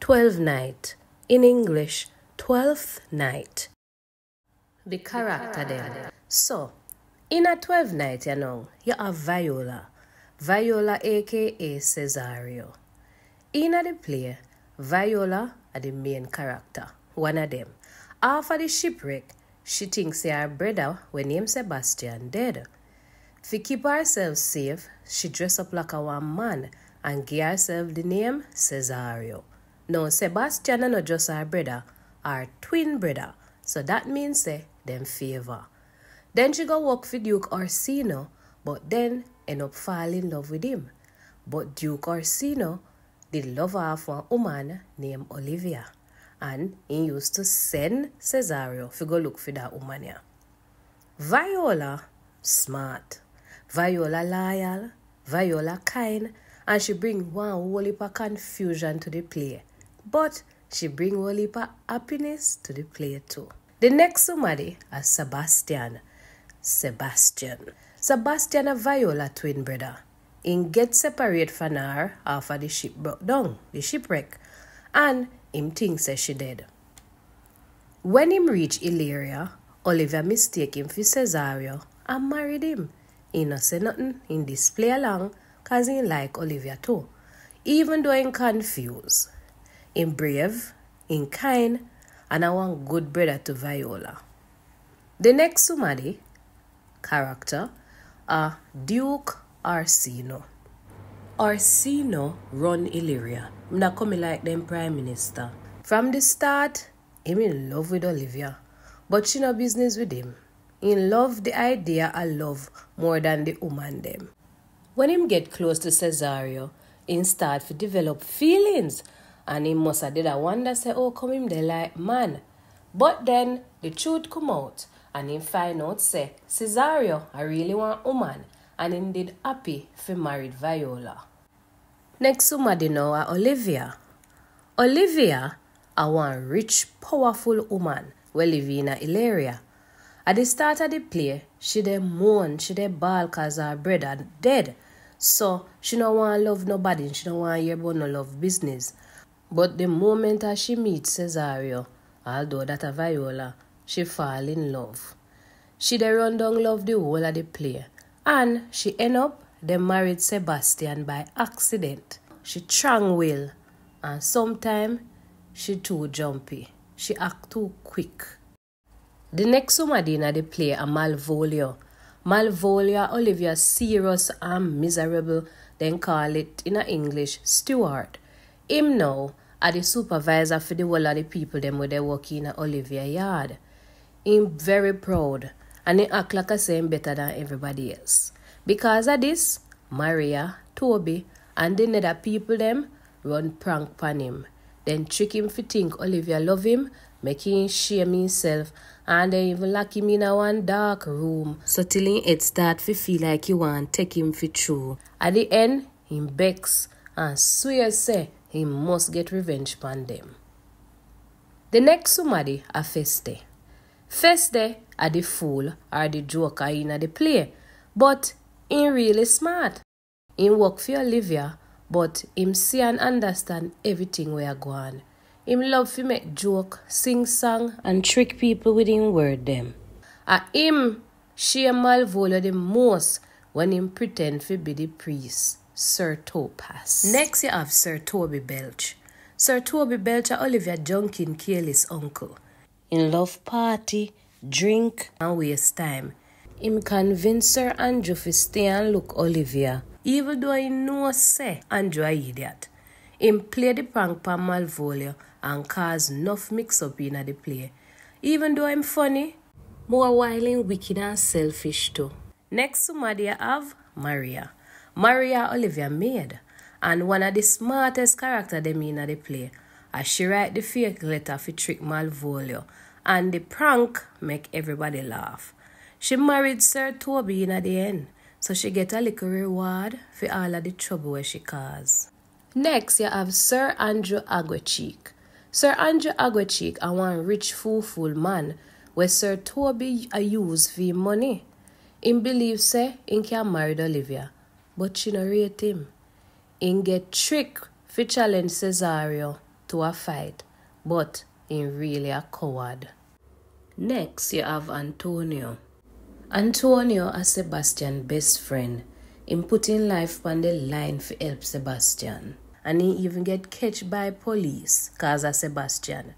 Twelfth Night. In English, Twelfth Night. The character then. So, in a 12th night, you have Viola. Viola aka Cesario. In the play, Viola are the main character, one of them. After the shipwreck, she thinks her brother, when named Sebastian, dead. To keep herself safe, she dress up like a one man and give herself the name Cesario. Now, Sebastian is not just her brother, her twin brother, so that means them favor. Then she go work for Duke Orsino, but then end up fall in love with him. But Duke Orsino did love her for a woman named Olivia, and he used to send Cesario to go look for that woman here. Viola, smart. Viola loyal. Viola kind, and she bring one whole heap of confusion to the play. But she bring whole heap of happiness to the play too. The next somebody is Sebastian. Sebastian and Viola twin brother. He get separate from her after the ship broke down, the shipwreck, and him thinks she dead. When him reach Illyria, Olivia mistake him for Cesario and married him. He no say nothing in this play along cause he like Olivia too. Even though he confused. Him brave, him kind, and I want good brother to Viola. The next somebody character are Duke Orsino. Orsino run Illyria. Not coming like them prime minister. From the start, him in love with Olivia, but she no business with him. He love the idea of love more than the woman them. When him get close to Cesario, he start to develop feelings, and he must have did a wonder say, oh, come him they like man. But then the truth come out, and him find out say Cesario I really want woman, and him did happy for married Viola. Next somebody now are Olivia. Olivia a one rich, powerful woman we live in Illyria. At the start of the play, she dey mourn, she dey bawl cause her brother dead. So she no want love nobody, she no want hear about no love business. But the moment as she meets Cesario, although that a Viola, she fall in love. She dey run down love the whole of the play, and she end up they married Sebastian by accident. She strong-willed, and sometimes she too jumpy. She act too quick. The next somebody in the play are Malvolio. Malvolio, Olivia serious and miserable, then call it in English steward. Him now are the supervisor for the whole of the people them where they work in Olivia yard. Him very proud, and he act like a same better than everybody else. Because of this, Maria, Toby, and the other people them run prank on him. Then trick him to think Olivia love him, make him shame himself, and they even lock him in a one dark room. So till it start to feel like he want take him for true. At the end, him begs and swear say he must get revenge upon them. The next somebody are Feste. Feste are the fool or the joker in the play, but he really smart. He work for Olivia, but him see and understand everything where go on. Him love to make joke, sing song, and trick people with him word them. Him share Malvolio the most when him pretend to be the priest, Sir Topaz. Next you have Sir Toby Belch. Sir Toby Belch are Olivia Junkin Careless uncle. In love party, drink, and waste time. Him convince Sir Andrew to stay and look Olivia, even though he know say Andrew a idiot. Him play the prank on Malvolio and cause enough mix-up in the play. Even though I'm funny, more while wicked and selfish too. Next somebody I have Maria. Maria Olivia maid, and one of the smartest characters them in the play. As she write the fake letter for trick Malvolio, and the prank make everybody laugh. She married Sir Toby in the end, so she get a little reward for all of the trouble where she caused. Next, you have Sir Andrew Aguacheek. Sir Andrew Aguacheek are one rich fool man where Sir Toby a use for money. Him believe say he can marry Olivia, but she no rate him. He get trick for challenge Cesario to a fight, but in really a coward. Next, you have Antonio. Antonio is Sebastian's best friend. Him putting life on the line for help Sebastian. And he even get catched by police cause of Sebastian.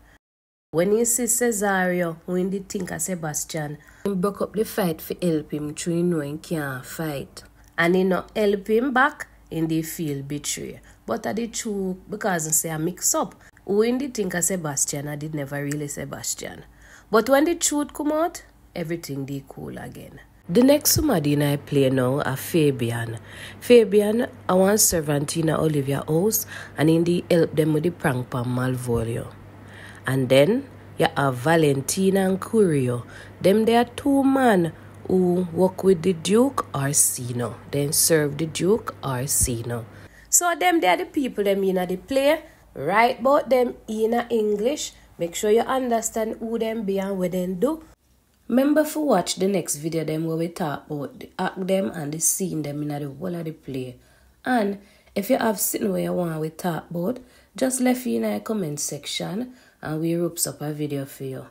When he see Cesario, when they think of Sebastian, he broke up the fight for help him through he know he can't fight. And he not help him back, and they feel betrayed. But I did true because he say I mix up. When they think of Sebastian, I did never really Sebastian. But when the truth come out, everything they cool again. The next somebody I play now are Fabian. Fabian, I want servant in Olivia house and in the help them with the prank pan Malvolio. And then you have Valentina and Curio. Them they are two men who work with the Duke or Sino. Then serve the Duke or Sino. So them they are the people them in the play. Write about them in English. Make sure you understand who them be and what them do. Remember to watch the next video them where we talk about the act them and the scene them in the whole of the play. And if you have something where you want we talk about, just left it in the comment section and we ropes up a video for you.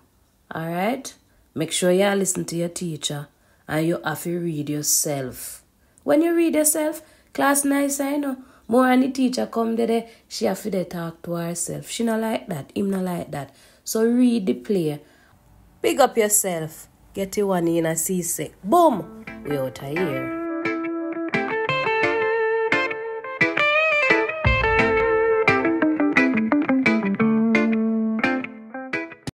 Alright? Make sure you listen to your teacher and you have to read yourself. When you read yourself, class nice, I know. More and the teacher come there, she have to talk to herself. She not like that, him not like that. So read the play. Pick up yourself. Get you one in a C6. Boom! We out of here.